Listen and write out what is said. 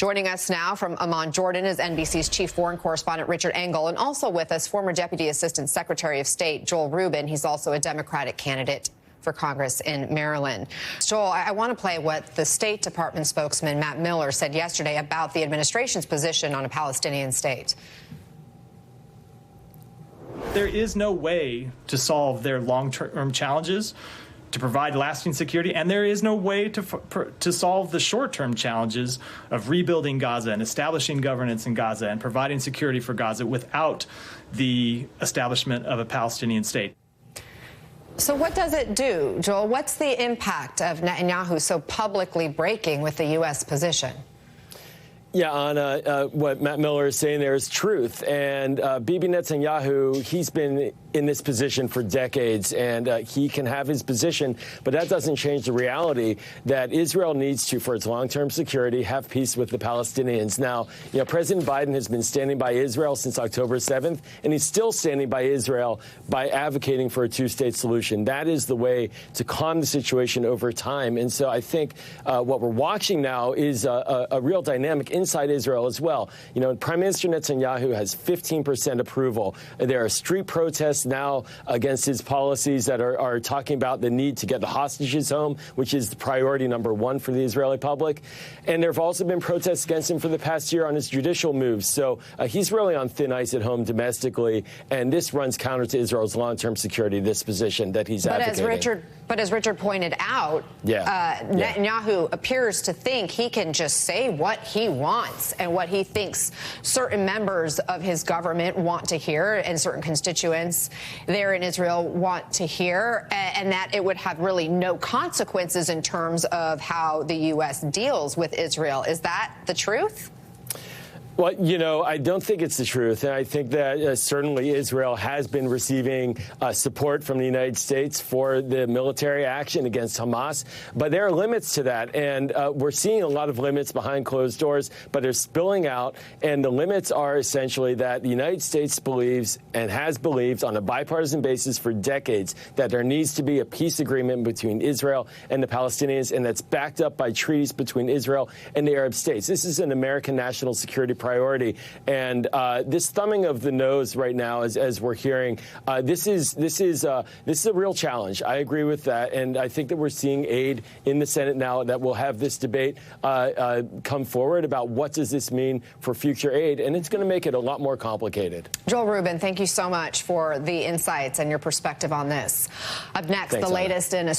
Joining us now from Amman, Jordan, is NBC's chief foreign correspondent Richard Engel, and also with us, former Deputy Assistant Secretary of State Joel Rubin. He's also a Democratic candidate for Congress in Maryland. Joel, I want to play what the State Department spokesman Matt Miller said yesterday about the administration's position on a Palestinian state. There is no way to solve their long-term challenges, to provide lasting security, and there is no way to solve the short-term challenges of rebuilding Gaza and establishing governance in Gaza and providing security for Gaza without the establishment of a Palestinian state. So what does it do, Joel? What's the impact of Netanyahu so publicly breaking with the U.S. position? Yeah, Anna, what Matt Miller is saying there is truth. And Bibi Netanyahu, he's been in this position for decades, and he can have his position, but that doesn't change the reality that Israel needs to, for its long-term security, have peace with the Palestinians. Now, President Biden has been standing by Israel since October 7th, and he's still standing by Israel by advocating for a two-state solution. That is the way to calm the situation over time. And so I think what we're watching now is a real dynamic inside Israel as well. Prime Minister Netanyahu has 15% approval. There are street protests now against his policies that are talking about the need to get the hostages home, which is the priority number one for the Israeli public. And there have also been protests against him for the past year on his judicial moves. So he's really on thin ice at home domestically, and this runs counter to Israel's long-term security, this position that he's advocating. But as Richard pointed out, Netanyahu appears to think he can just say what he wants and what he thinks certain members of his government want to hear and certain constituents there in Israel want to hear, and that it would have really no consequences in terms of how the U.S. deals with Israel. Is that the truth? Well, I don't think it's the truth. And I think that certainly Israel has been receiving support from the United States for the military action against Hamas. But there are limits to that. And we're seeing a lot of limits behind closed doors, but they're spilling out. And the limits are essentially that the United States believes and has believed on a bipartisan basis for decades that there needs to be a peace agreement between Israel and the Palestinians, and that's backed up by treaties between Israel and the Arab states. This is an American national security priority. And this thumbing of the nose right now, as we're hearing, this is a real challenge. I agree with that. And I think that we're seeing aid in the Senate now that will have this debate come forward about what does this mean for future aid. And it's going to make it a lot more complicated. Joel Rubin, thank you so much for the insights and your perspective on this. Up next, the latest in a